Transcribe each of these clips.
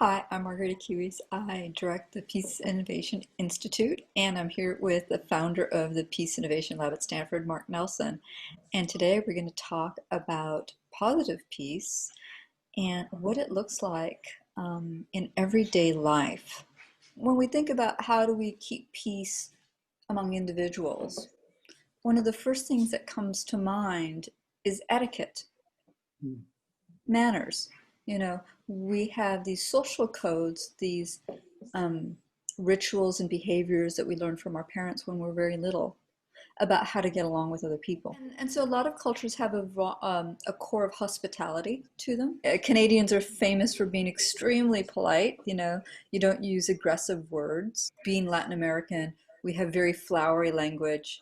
Hi, I'm Margarita Quihuis. I direct the Peace Innovation Institute, and I'm here with the founder of the Peace Innovation Lab at Stanford, Mark Nelson. And today we're going to talk about positive peace and what it looks like in everyday life. When we think about how do we keep peace among individuals, one of the first things that comes to mind is etiquette, manners. You know, we have these social codes, these rituals and behaviors that we learn from our parents when we're very little about how to get along with other people. And so a lot of cultures have a core of hospitality to them. Canadians are famous for being extremely polite. You know, you don't use aggressive words. Being Latin American, we have very flowery language.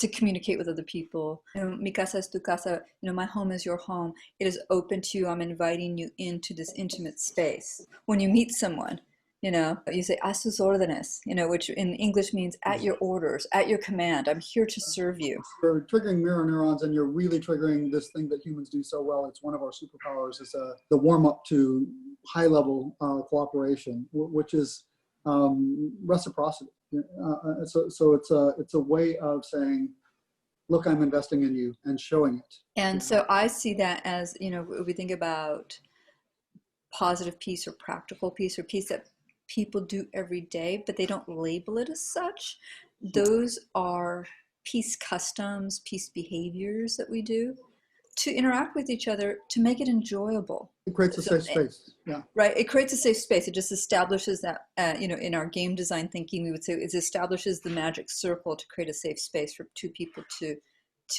To communicate with other people. You know, mi casa es tu casa, you know, my home is your home. It is open to you. I'm inviting you into this intimate space. When you meet someone, you know, you say, a sus órdenes, you know, which in English means at your orders, at your command. I'm here to serve you. You're triggering mirror neurons, and you're really triggering this thing that humans do so well. It's one of our superpowers, is the warm-up to high-level cooperation, which is reciprocity. So it's a way of saying, look, I'm investing in you, and showing it. And so I see that as, you know, if we think about positive peace or practical peace or peace that people do every day, but they don't label it as such, those are peace customs, peace behaviors that we do to interact with each other, to make it enjoyable. It creates a safe space. Yeah. Right. It creates a safe space. It just establishes that, you know, in our game design thinking, we would say it establishes the magic circle to create a safe space for two people to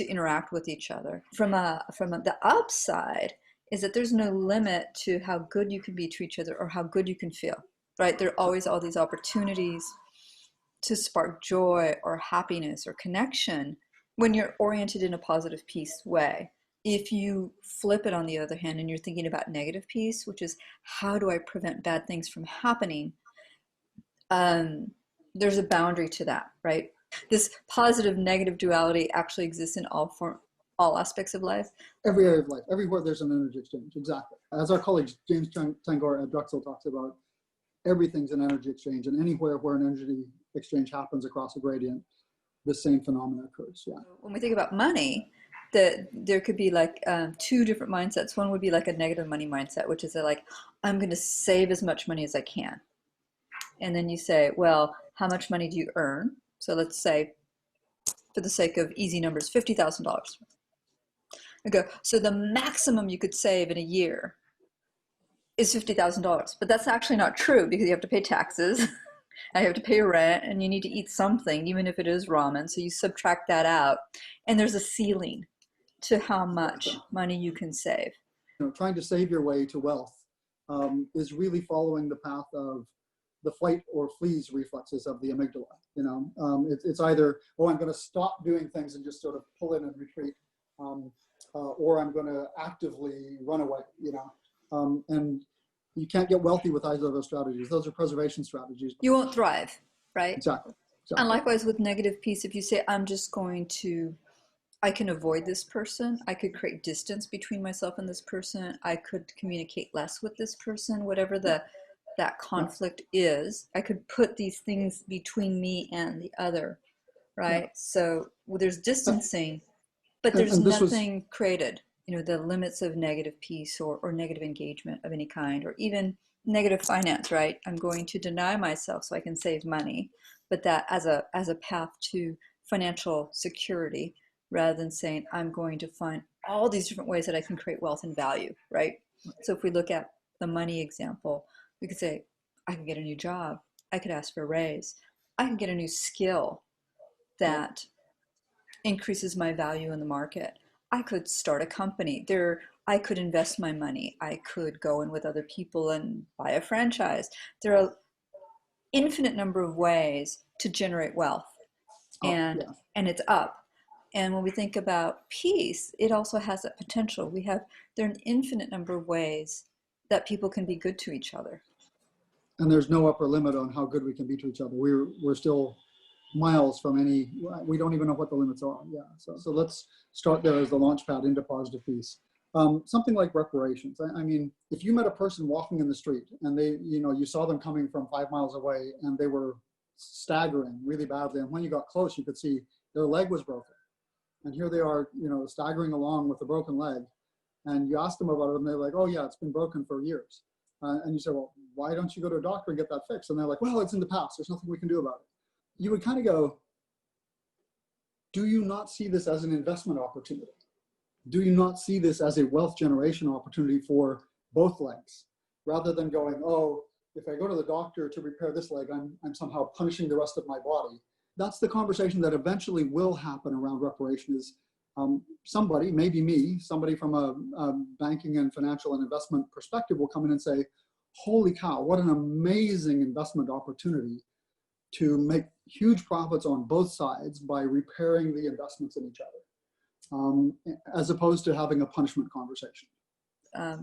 interact with each other. The upside is that there's no limit to how good you can be to each other or how good you can feel. Right. There are always all these opportunities to spark joy or happiness or connection when you're oriented in a positive peace way. If you flip it on the other hand and you're thinking about negative peace, which is how do I prevent bad things from happening, there's a boundary to that, right? This positive negative duality actually exists in all aspects of life. Every area of life, everywhere there's an energy exchange, exactly. As our colleague James Tangor at Drexel talks about, everything's an energy exchange, and anywhere where an energy exchange happens across a gradient, the same phenomena occurs. Yeah. When we think about money, there could be like two different mindsets. One would be like a negative money mindset, which is like, I'm going to save as much money as I can. And then you say, well, how much money do you earn? So let's say, for the sake of easy numbers, $50,000. Okay, so the maximum you could save in a year is $50,000. But that's actually not true, because you have to pay taxes, and you have to pay rent, and you need to eat something, even if it is ramen. So you subtract that out, and there's a ceiling to how much money you can save. You know, trying to save your way to wealth is really following the path of the flight or freeze reflexes of the amygdala. You know, it's either, oh, I'm going to stop doing things and just sort of pull in and retreat, or I'm going to actively run away. You know, and you can't get wealthy with either of those strategies. Those are preservation strategies. You won't thrive, right? Exactly. And likewise with negative peace, if you say, I can avoid this person, I could create distance between myself and this person, I could communicate less with this person, whatever that conflict is, I could put these things between me and the other, right? Yeah. So there's distancing, but there's nothing created. You know, the limits of negative peace or negative engagement of any kind, or even negative finance, right? I'm going to deny myself so I can save money, but that as a path to financial security, rather than saying, I'm going to find all these different ways that I can create wealth and value, right? So if we look at the money example, we could say, I can get a new job. I could ask for a raise. I can get a new skill that increases my value in the market. I could start a company. I could invest my money. I could go in with other people and buy a franchise. There are infinite number of ways to generate wealth, and it's up. And when we think about peace, it also has that potential. There are an infinite number of ways that people can be good to each other. And there's no upper limit on how good we can be to each other. We're still miles from we don't even know what the limits are. Yeah. So let's start there as the launch pad into positive peace. Something like reparations. I mean, if you met a person walking in the street and they, you saw them coming from 5 miles away and they were staggering really badly, and when you got close, you could see their leg was broken. And here they are, staggering along with a broken leg. And you ask them about it and they're like, oh yeah, it's been broken for years. And you say, well, why don't you go to a doctor and get that fixed? And they're like, well, it's in the past. There's nothing we can do about it. You would kind of go, do you not see this as an investment opportunity? Do you not see this as a wealth generation opportunity for both legs? Rather than going, oh, if I go to the doctor to repair this leg, I'm somehow punishing the rest of my body. That's the conversation that eventually will happen around reparation is somebody, maybe me, somebody from a banking and financial and investment perspective will come in and say, holy cow, what an amazing investment opportunity to make huge profits on both sides by repairing the investments in each other, as opposed to having a punishment conversation.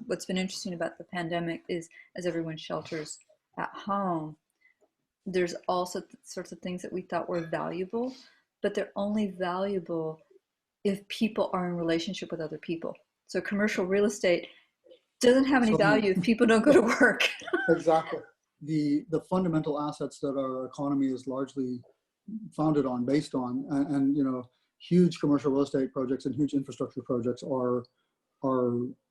What's been interesting about the pandemic is as everyone shelters at home, there's also sorts of things that we thought were valuable, but they're only valuable if people are in relationship with other people. So commercial real estate doesn't have any value if people don't go to work. Exactly. The fundamental assets that our economy is largely founded on, based on, and huge commercial real estate projects and huge infrastructure projects are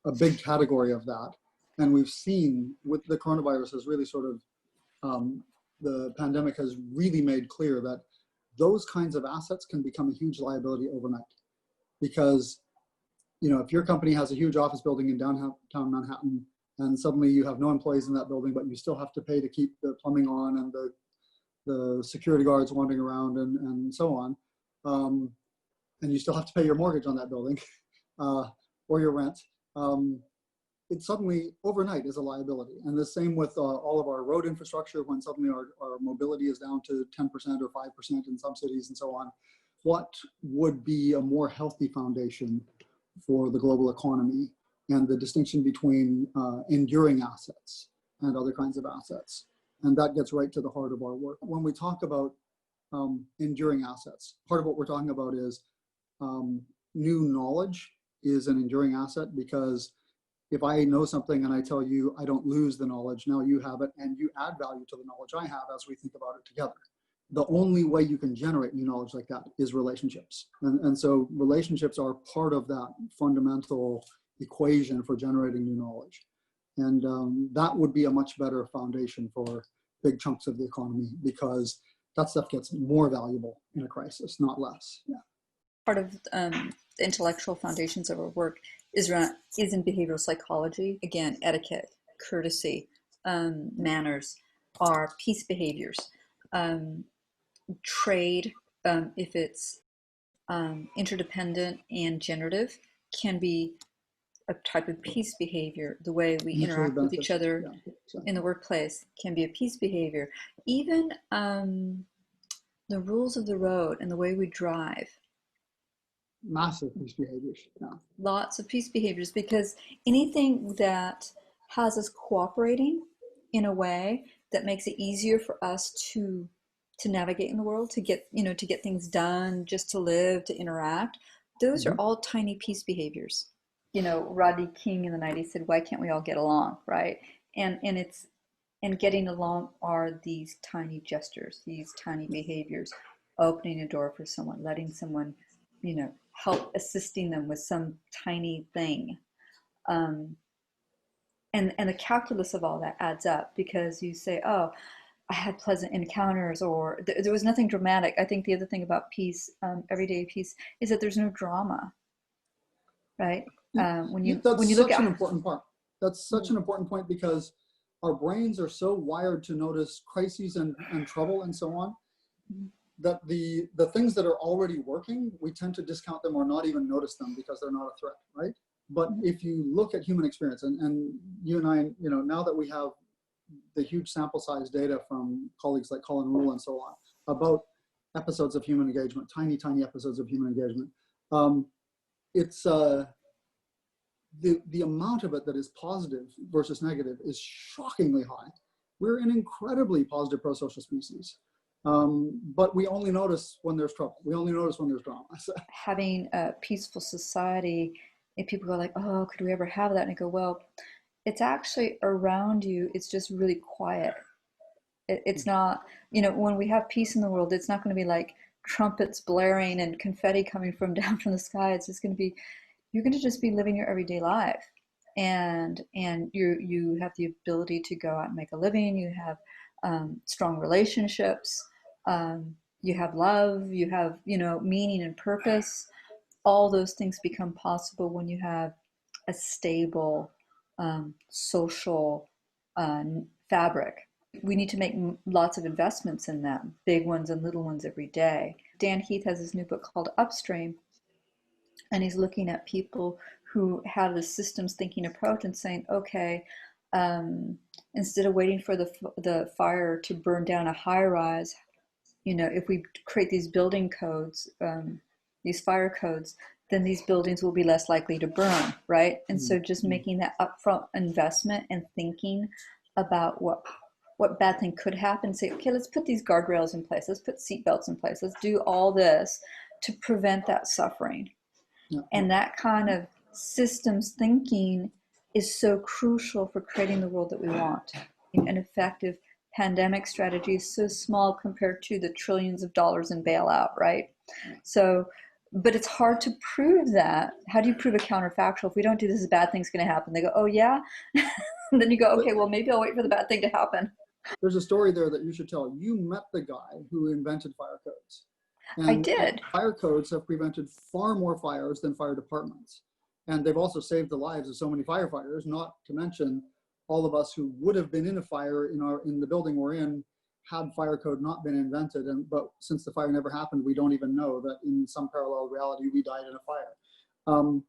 a big category of that. And we've seen with the coronavirus has really sort of, the pandemic has really made clear that those kinds of assets can become a huge liability overnight. Because, if your company has a huge office building in downtown Manhattan and suddenly you have no employees in that building, but you still have to pay to keep the plumbing on and the security guards wandering around and so on, and you still have to pay your mortgage on that building or your rent, it suddenly overnight is a liability. And the same with all of our road infrastructure, when suddenly our mobility is down to 10% or 5% in some cities and so on. What would be a more healthy foundation for the global economy and the distinction between enduring assets and other kinds of assets? And that gets right to the heart of our work. When we talk about enduring assets, part of what we're talking about is new knowledge is an enduring asset, because if I know something and I tell you, I don't lose the knowledge, now you have it and you add value to the knowledge I have as we think about it together. The only way you can generate new knowledge like that is relationships. And so relationships are part of that fundamental equation for generating new knowledge. And that would be a much better foundation for big chunks of the economy, because that stuff gets more valuable in a crisis, not less. Yeah. Part of the intellectual foundations of our work is in behavioral psychology. Again, etiquette, courtesy, manners are peace behaviors. Trade, if it's interdependent and generative, can be a type of peace behavior. The way we interact with each other in the workplace can be a peace behavior. Even the rules of the road and the way we drive. Massive peace behaviors. Yeah. Lots of peace behaviors, because anything that has us cooperating in a way that makes it easier for us to navigate in the world, to get things done, just to live, to interact, those are all tiny peace behaviors. Rodney King in the 90s said, why can't we all get along, right? And getting along are these tiny gestures, these tiny behaviors, opening a door for someone, letting someone, help, assisting them with some tiny thing. And the calculus of all that adds up, because you say, oh, I had pleasant encounters, or there was nothing dramatic. I think the other thing about peace, everyday peace, is that there's no drama, right? When you look at an important part. That's such an important point, because our brains are so wired to notice crises and trouble and so on, that the things that are already working, we tend to discount them or not even notice them because they're not a threat, right? But if you look at human experience, and you and I, now that we have the huge sample size data from colleagues like Colin Rule and so on about episodes of human engagement, tiny episodes of human engagement, it's the amount of it that is positive versus negative is shockingly high. We're an incredibly positive pro-social species, but we only notice when there's trouble. We only notice when there's drama. Having a peaceful society if people go like, oh, could we ever have that? And I go, well, it's actually around you. It's just really quiet. It's not, when we have peace in the world, it's not going to be like trumpets blaring and confetti coming from down from the sky. It's just going to be, you're going to just be living your everyday life. And you have the ability to go out and make a living. You have strong relationships. You have love. You have, meaning and purpose. All those things become possible when you have a stable social fabric. We need to make lots of investments in them, big ones and little ones every day. Dan Heath has his new book called Upstream, and he's looking at people who have the systems thinking approach and saying, okay, instead of waiting for the fire to burn down a high rise, if we create these building codes, these fire codes, then these buildings will be less likely to burn, right? And so just making that upfront investment and thinking about what bad thing could happen, say, okay, let's put these guardrails in place, let's put seat belts in place, let's do all this to prevent that suffering. Yeah. And that kind of systems thinking is so crucial for creating the world that we want. An effective pandemic strategy is so small compared to the trillions of dollars in bailout, right? So, but it's hard to prove that. How do you prove a counterfactual? If we don't do this, a bad thing's going to happen. They go, oh yeah? And then you go, okay, well, maybe I'll wait for the bad thing to happen. There's a story there that you should tell. You met the guy who invented fire codes. I And did. fire codes have prevented far more fires than fire departments. And they've also saved the lives of so many firefighters, not to mention all of us who would have been in a fire in the building we're in had fire code not been invented. But since the fire never happened, we don't even know that in some parallel reality, we died in a fire.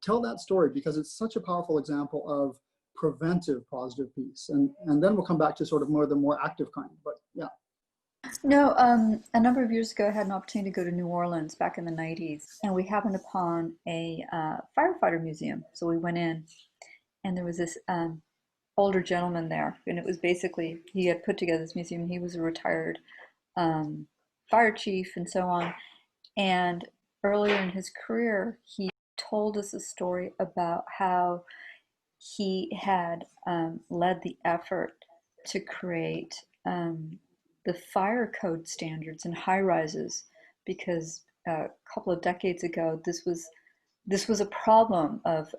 Tell that story, because it's such a powerful example of preventive positive peace. And then we'll come back to sort of the more active kind, but yeah. No, a number of years ago, I had an opportunity to go to New Orleans back in the 90s, and we happened upon a firefighter museum. So we went in, and there was this older gentleman there, and it was basically, he had put together this museum. He was a retired um, fire chief and so on. And earlier in his career, he told us a story about how he had led the effort to create the fire code standards in high rises, because a couple of decades ago this was a problem of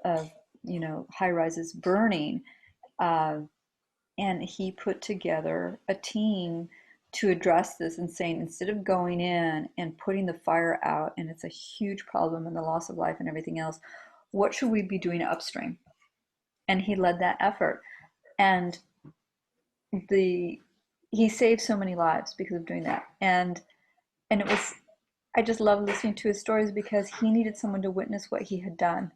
high rises burning, uh, and he put together a team to address this and saying, instead of going in and putting the fire out, and it's a huge problem and the loss of life and everything else, what should we be doing upstream? And he led that effort, and the he saved so many lives because of doing that. And it was, I just love listening to his stories because he needed someone to witness what he had done.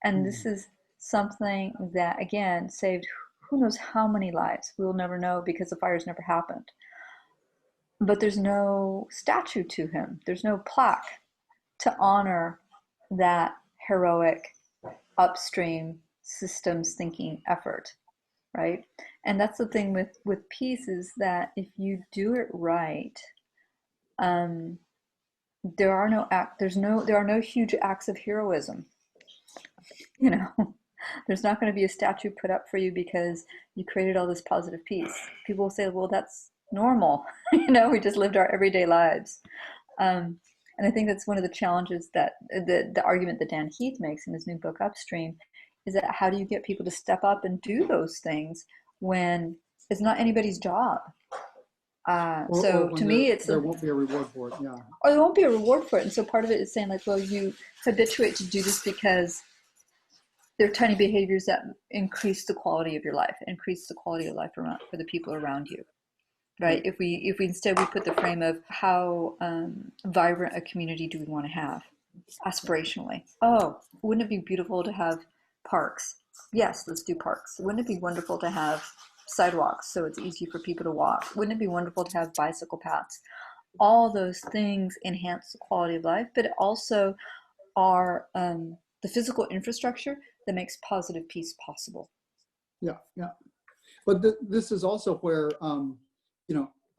And this is something that, again, saved who knows how many lives. We will never know because the fires never happened. But there's no statue to him, there's no plaque to honor that heroic upstream systems thinking effort, right? And that's the thing with peace, is that if you do it right, um, there are no huge acts of heroism. You know, there's not going to be a statue put up for you because you created all this positive peace. People will say, well, that's normal. We just lived our everyday lives. Um, and I think that's one of the challenges that the argument that Dan Heath makes in his new book Upstream is that how do you get people to step up and do those things when it's not anybody's job? So to me, there won't be a reward for it. Yeah. or there won't be a reward for it. And so part of it is saying like, well, you habituate to do this because they're tiny behaviors that increase the quality of your life, increase the quality of life around for the people around you. Right? If we instead we put the frame of how vibrant a community do we want to have aspirationally. Oh, wouldn't it be beautiful to have parks? Yes, let's do parks. Wouldn't it be wonderful to have sidewalks so it's easy for people to walk? Wouldn't it be wonderful to have bicycle paths? All those things enhance the quality of life, but also are the physical infrastructure that makes positive peace possible. Yeah, yeah. But this is also where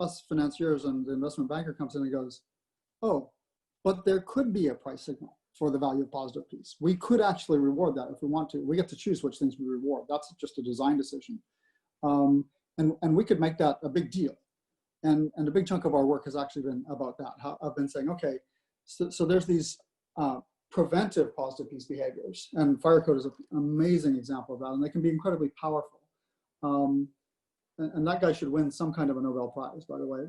us financiers and the investment banker comes in and goes, oh, but there could be a price signal for the value of positive peace. We could actually reward that if we want to. We get to choose which things we reward. That's just a design decision. And we could make that a big deal. And a big chunk of our work has actually been about that. I've been saying, okay, so there's these preventive positive peace behaviors, and fire code is an amazing example of that, and they can be incredibly powerful. And that guy should win some kind of a Nobel Prize, by the way.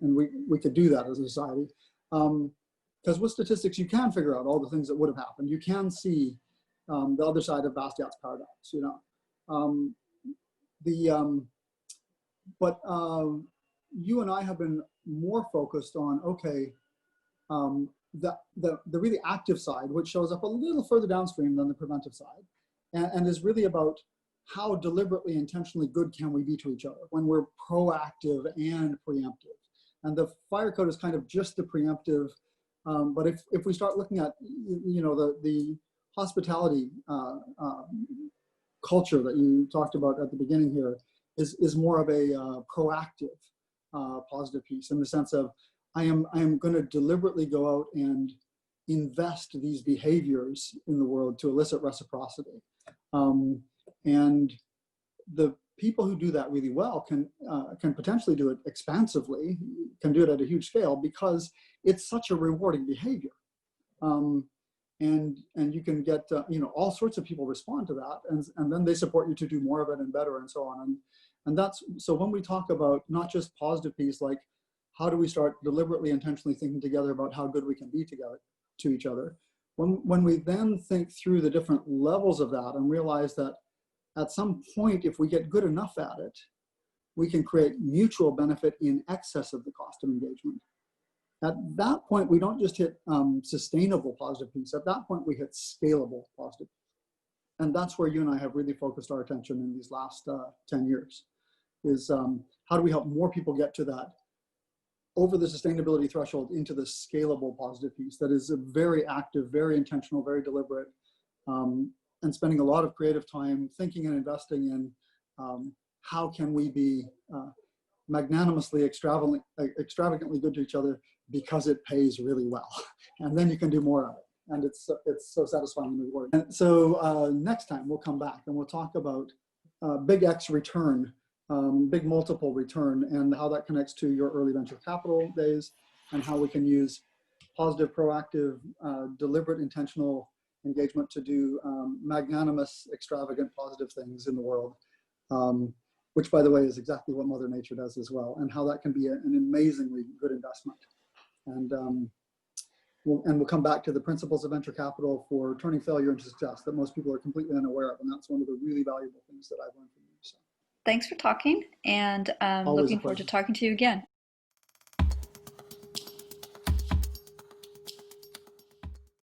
And we could do that as a society. Because with statistics, you can figure out all the things that would have happened. You can see the other side of Bastiat's paradox, you know. But you and I have been more focused on, okay, the really active side, which shows up a little further downstream than the preventive side, and is really about how deliberately, intentionally good can we be to each other when we're proactive and preemptive. And the fire code is kind of just the preemptive. But if we start looking at, you know, the hospitality culture that you talked about at the beginning here is more of a proactive positive piece, in the sense of I am going to deliberately go out and invest these behaviors in the world to elicit reciprocity. And the people who do that really well can potentially do it expansively, can do it at a huge scale, because it's such a rewarding behavior. And you can get, you know, all sorts of people respond to that, and then they support you to do more of it and better and so on. And that's, so when we talk about not just positive peace, like how do we start deliberately, intentionally thinking together about how good we can be together to each other, when we then think through the different levels of that and realize that at some point, if we get good enough at it, we can create mutual benefit in excess of the cost of engagement. At that point, we don't just hit sustainable positive peace. At that point, we hit scalable positive peace. And that's where you and I have really focused our attention in these last 10 years, is how do we help more people get to that over the sustainability threshold into the scalable positive peace that is a very active, very intentional, very deliberate, and spending a lot of creative time thinking and investing in how can we be magnanimously, extravagantly good to each other because it pays really well. And then you can do more of it. And it's so satisfying when we work. And so next time we'll come back and we'll talk about big X return, big multiple return, and how that connects to your early venture capital days, and how we can use positive, proactive, deliberate, intentional engagement to do magnanimous, extravagant, positive things in the world, which, by the way, is exactly what Mother Nature does as well, and how that can be an amazingly good investment. And we'll come back to the principles of venture capital for turning failure into success that most people are completely unaware of, and that's one of the really valuable things that I've learned from you. So. Thanks for talking, and Always looking forward to talking to you again.